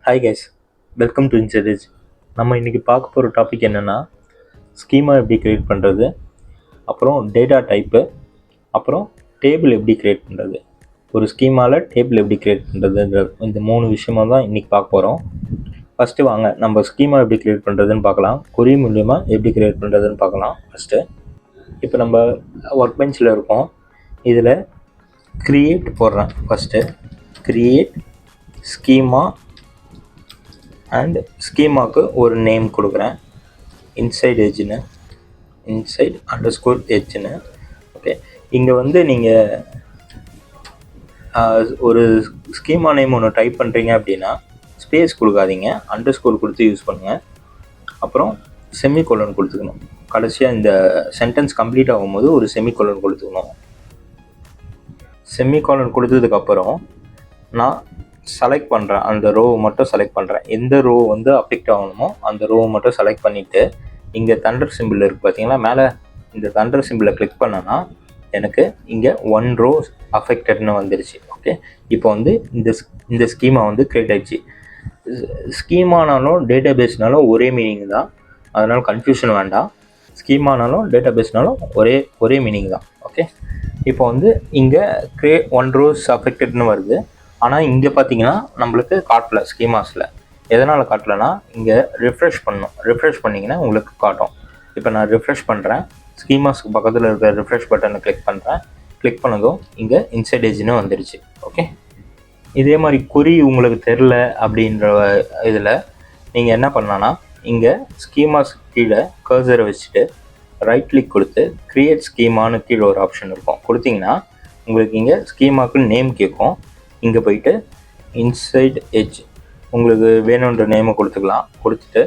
Hi guys, welcome to inside edge. நம்ம இன்றைக்கி பார்க்க போகிற டாபிக் என்னென்னா ஸ்கீமா எப்படி க்ரியேட் பண்ணுறது, அப்புறம் டேட்டா டைப்பு, அப்புறம் டேபிள் எப்படி க்ரியேட் பண்ணுறது. ஒரு ஸ்கீமாவில் டேபிள் எப்படி க்ரியேட் பண்ணுறதுன்ற இந்த 3 விஷயமாக தான் இன்றைக்கி பார்க்க போகிறோம். ஃபஸ்ட்டு வாங்க நம்ம ஸ்கீமா எப்படி க்ரியேட் பண்ணுறதுன்னு பார்க்கலாம். கொரி மூலிமா எப்படி க்ரியேட் பண்ணுறதுன்னு பார்க்கலாம். ஃபஸ்ட்டு இப்போ நம்ம ஒர்க் பெஞ்சில் இருக்கோம். இதில் க்ரியேட் போடுறேன். ஃபஸ்ட்டு க்ரியேட் ஸ்கீமா அண்ட் ஸ்கீமாவுக்கு ஒரு நேம் கொடுக்குறேன். இன்சைட் எட்ஜுன்னு, இன்சைட் அண்டர்ஸ்கோர் எட்ஜுன்னு. ஓகே, இங்கே வந்து நீங்கள் ஒரு ஸ்கீமா நேம் ஒன்று டைப் பண்ணுறீங்க அப்படின்னா ஸ்பேஸ் கொடுக்காதீங்க, அண்டர்ஸ்கோர் கொடுத்து யூஸ் பண்ணுங்கள். அப்புறம் செமிகோலன் கொடுத்துக்கணும். கடைசியாக இந்த சென்டென்ஸ் கம்ப்ளீட் ஆகும்போது ஒரு செமிகோலன் கொடுத்துக்கணும். செமிகோலன் கொடுத்ததுக்கப்புறம் நான் செலக்ட் பண்ணுறேன், அந்த ரோவை மட்டும் செலக்ட் பண்ணுறேன். எந்த ரோ வந்து அஃபெக்ட் ஆகணுமோ அந்த ரோவை மட்டும் செலக்ட் பண்ணிவிட்டு இங்கே தண்டர் சிம்பிள் இருக்குது பார்த்தீங்களா, மேலே இந்த தண்டர் சிம்பிளை கிளிக் பண்ணனா எனக்கு இங்கே 1 ரோ அஃபெக்டட்னு வந்துருச்சு. ஓகே, இப்போ வந்து இந்த ஸ்கீமா வந்து க்ரியேட் ஆகிடுச்சு. ஸ்கீமானாலும் டேட்டா பேஸ்னாலும் ஒரே மீனிங் தான், அதனால் கன்ஃபியூஷன் வேண்டாம். ஸ்கீமானாலும் டேட்டா பேஸ்னாலும் ஒரே மீனிங் தான். ஓகே, இப்போ வந்து இங்கே 1 ரோஸ் அஃபெக்டட்னு வருது. ஆனால் இங்கே பார்த்தீங்கன்னா நம்மளுக்கு காட்டல, ஸ்கீமாஸில் எதனால் காட்டலைன்னா இங்கே ரிஃப்ரெஷ் பண்ணணும். ரிஃப்ரெஷ் பண்ணிங்கன்னா உங்களுக்கு காட்டும். இப்போ நான் ரிஃப்ரெஷ் பண்ணுறேன், ஸ்கீமாஸ்க்கு பக்கத்தில் இருக்கிற ரிஃப்ரெஷ் பட்டனை கிளிக் பண்ணுறேன். கிளிக் பண்ணதும் இங்கே இன்சைட் எட்ஜ்னு வந்துடுச்சு. ஓகே, இதே மாதிரி குறி உங்களுக்கு தெரில அப்படின்ற இதில் நீங்கள் என்ன பண்ணலான்னா இங்கே ஸ்கீமாஸ் கீழே கர்சரை வச்சுட்டு ரைட் கிளிக் கொடுத்து க்ரியேட் ஸ்கீமானு கீழே ஒரு ஆப்ஷன் இருக்கும். கொடுத்தீங்கன்னா உங்களுக்கு இங்கே ஸ்கீமாக்கு நேம் கேட்கும். இங்கே போயிட்டு இன்சைட் எட்ஜ் உங்களுக்கு வேணுன்ற நேமை கொடுத்துக்கலாம். கொடுத்துட்டு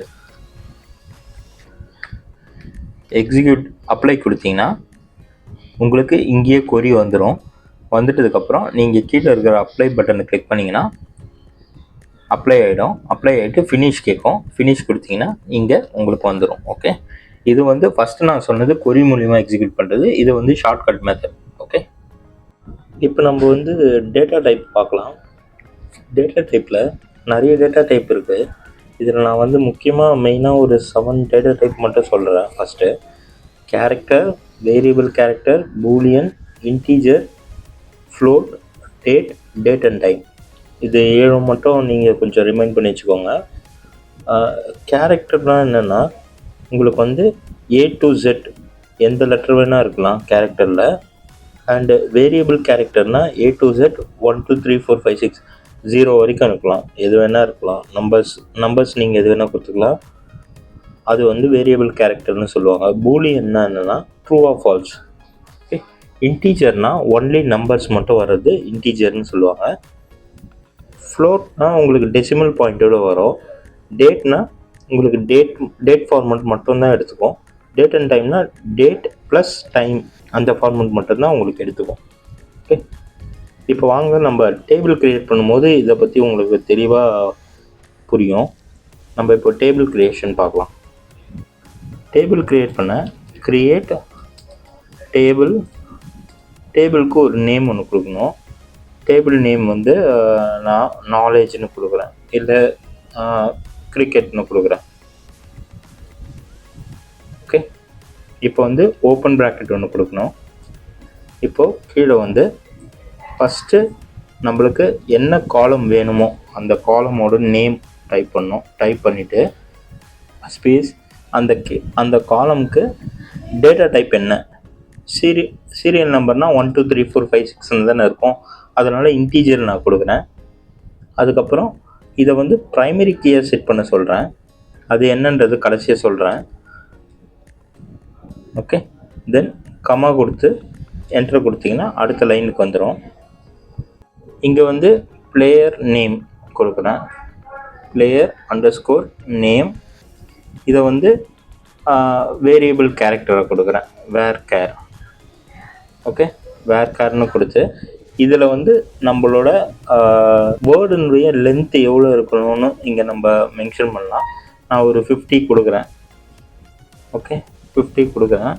எக்ஸிக்யூட் அப்ளை கொடுத்தீங்கன்னா உங்களுக்கு இங்கேயே கொரி வந்துடும். வந்துட்டதுக்கப்புறம் நீங்கள் கீழே இருக்கிற அப்ளை பட்டனை கிளிக் பண்ணிங்கன்னா அப்ளை ஆகிடும். அப்ளை ஆகிட்டு ஃபினிஷ் கேட்கும். ஃபினிஷ் கொடுத்தீங்கன்னா இங்கே உங்களுக்கு வந்துடும். ஓகே, இது வந்து ஃபஸ்ட்டு நான் சொன்னது கொரி மூலிமா எக்ஸிக்யூட் பண்ணுறது. இது வந்து ஷார்ட்கட் மெத்தட். ஓகே, இப்போ நம்ம வந்து டேட்டா டைப் பார்க்கலாம். டேட்டா டைப்பில் நிறைய டேட்டா டைப் இருக்குது. இதில் நான் வந்து முக்கியமாக மெயினாக ஒரு 7 டேட்டா டைப் மட்டும் சொல்கிறேன். First character, variable character, Boolean, integer, float, date and time. இது 7 மட்டும் நீங்கள் கொஞ்சம் ரிமைண்ட் பண்ணி வச்சுக்கோங்க. கேரக்டர்னால் என்னென்னா உங்களுக்கு வந்து A to Z எந்த லெட்டர் வேணால் இருக்கலாம் கேரக்டரில். அண்டு வேரியபிள் கேரக்டர்னால் A to Z 1 2 3 4 5 6 0 வரைக்கும் இருக்கலாம், எது வேணால் இருக்கலாம். நம்பர்ஸ் நீங்கள் எது வேணால் கொடுத்துக்கலாம். அது வந்து வேரியபிள் கேரக்டர்னு சொல்லுவாங்க. பூலியன்னா என்னென்னா ட்ரூ ஆர் ஃபால்ஸ். ஓகே, இன்டீஜர்னால் ஒன்லி நம்பர்ஸ் மட்டும் வர்றது இன்டீஜர்னு சொல்லுவாங்க. ஃப்ளோட்னால் உங்களுக்கு டெசிமல் பாயிண்ட்டோடு வரும். டேட்னா உங்களுக்கு டேட் ஃபார்மெட் மட்டும்தான் எடுத்துக்கும். டேட் அண்ட் டைம்னா டேட் ப்ளஸ் டைம் அந்த ஃபார்மெட் மட்டும்தான் உங்களுக்கு எடுத்துக்கும். ஓகே, இப்போ வாங்க நம்ம டேபிள் க்ரியேட் பண்ணும்போது இதை பற்றி உங்களுக்கு தெளிவாக புரியும். நம்ம இப்போ டேபிள் க்ரியேஷன் பார்க்கலாம். டேபிள் க்ரியேட் பண்ண க்ரியேட் டேபிளுக்கு ஒரு நேம் ஒன்று கொடுக்கணும். டேபிள் நேம் வந்து நான் நாலேஜ்னு கொடுக்குறேன், இல்லை கிரிக்கெட்னு கொடுக்குறேன். ஓகே, இப்போ வந்து ஓப்பன் ப்ராக்கெட் ஒன்று கொடுக்கணும். இப்போது கீழே வந்து ஃபஸ்ட்டு நம்மளுக்கு என்ன காலம் வேணுமோ அந்த காலமோட நேம் டைப் பண்ணணும். டைப் பண்ணிவிட்டு ஸ்பேஸ் அந்த காலமுக்கு டேட்டா டைப் என்ன, சீரியல் நம்பர்னால் 1 2 3 4 5 6 தானே இருக்கும், அதனால் இன்டீஜர் நான் கொடுக்குறேன். அதுக்கப்புறம் இதை வந்து ப்ரைமரி கீயை செட் பண்ண சொல்கிறேன். அது என்னன்றது கடைசியாக சொல்கிறேன். ஓகே, தென் கமா கொடுத்து என்டர் கொடுத்தீங்கன்னா அடுத்த லைனுக்கு வந்துடும். இங்கே வந்து பிளேயர் நேம் கொடுக்குறேன், பிளேயர் அண்டர்ஸ்கோர் நேம். இதை வந்து வேரியபிள் கேரக்டரை கொடுக்குறேன், வேர் கேர். ஓகே, வேர் கேர்னு கொடுத்து இதில் வந்து நம்மளோட வேர்டுனுடைய லென்த் எவ்வளோ இருக்கணும்னு இங்கே நம்ம மென்ஷன் பண்ணலாம். நான் ஒரு 50 கொடுக்குறேன். ஓகே, 50 கொடுக்குறேன்.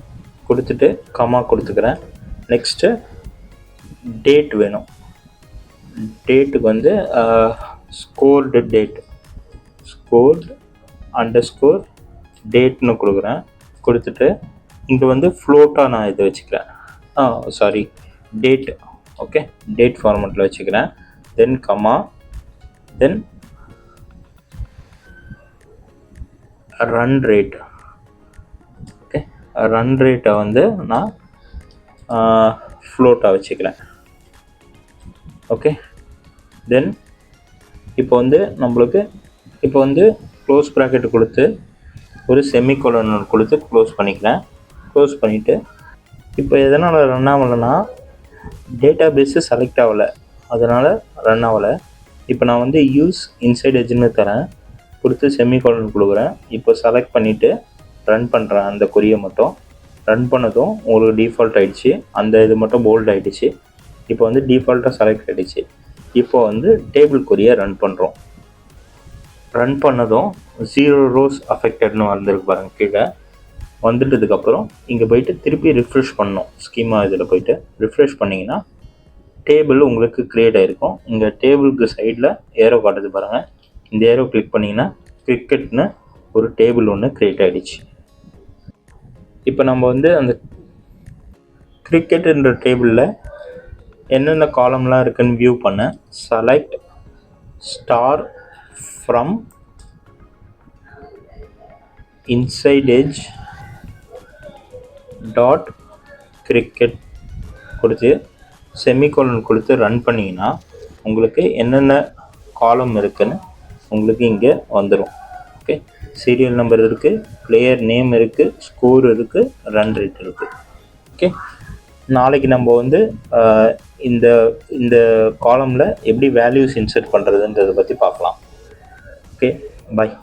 கொடுத்துட்டு கமா கொடுத்துக்கிறேன். நெக்ஸ்ட்டு டேட் வேணும். டேட்டுக்கு வந்து ஸ்கோர்டு டேட் கோட் அண்டர்ஸ்கோர் டேட்னு கொடுக்குறேன். கொடுத்துட்டு இங்கே வந்து ஃப்ளோட்டாக நான் இதை வச்சுக்கிறேன். Sorry, date. ஓகே, டேட் ஃபார்மெட்டில் வச்சுக்கிறேன். தென் கமா, தென் ரன் ரேட். ஓகே, ரன் ரேட்டை வந்து நான் ஃப்ளோட்டாக வச்சுக்கிறேன். ஓகே, தென் இப்போ வந்து நம்மளுக்கு இப்போ வந்து க்ளோஸ் ப்ராக்கெட் கொடுத்து ஒரு செமிகோலன் கொடுத்து க்ளோஸ் பண்ணிக்கிறேன். க்ளோஸ் பண்ணிவிட்டு இப்போ எதனால் ரன் ஆகலைன்னா டேட்டா பேஸு செலக்ட் ஆகலை, அதனால் ரன் ஆகலை. இப்போ நான் வந்து யூஸ் இன்சைட் எட்ஜ்னு தரேன், கொடுத்து செமிகோலன் கொடுக்குறேன். இப்போ செலக்ட் பண்ணிவிட்டு ரன் பண்ணுறேன். அந்த கொரியை மட்டும் ரன் பண்ணதும் உங்களுக்கு டிஃபால்ட் ஆகிடுச்சு. அந்த இது மட்டும் போல்ட் ஆகிடுச்சு. இப்போ வந்து டிஃபால்ட்டாக செலக்ட் ஆகிடுச்சு. இப்போ வந்து டேபிள் கொரியை ரன் பண்ணுறோம். ரன் பண்ணதும் 0 rows அஃபெக்டட்னு வந்திருக்கு பாருங்கள். கீழே வந்துட்டதுக்கப்புறம் இங்கே போயிட்டு திருப்பி ரிஃப்ரெஷ் பண்ணணும். ஸ்கீமா இதில் போயிட்டு ரிஃப்ரெஷ் பண்ணிங்கன்னா டேபிள் உங்களுக்கு க்ரியேட் ஆகிருக்கும். இங்கே டேபிளுக்கு சைடில் ஏரோ காட்டுது பாருங்கள். இந்த ஏரோ கிளிக் பண்ணிங்கன்னா கிரிக்கெட்னு ஒரு டேபிள் ஒன்று க்ரியேட் ஆகிடுச்சு. இப்போ நம்ம வந்து அந்த கிரிக்கெட்டுன்ற டேபிளில் என்னென்ன காலம்லாம் இருக்குதுன்னு வியூ பண்ண select star from inside edge dot cricket கொடுத்து செமிகோலன் கொடுத்து ரன் பண்ணிங்கன்னா உங்களுக்கு என்னென்ன காலம் இருக்குதுன்னு உங்களுக்கு இங்கே வந்துடும். ஓகே, சீரியல் நம்பர் இருக்குது, பிளேயர் நேம் இருக்குது, ஸ்கோர் இருக்குது, ரன் ரேட் இருக்குது. ஓகே, நாளைக்கு நம்ம வந்து இந்த இந்த காலமில் எப்படி வேல்யூஸ் இன்சர்ட் பண்ணுறதுன்றதை பற்றி பார்க்கலாம். ஓகே, பாய்.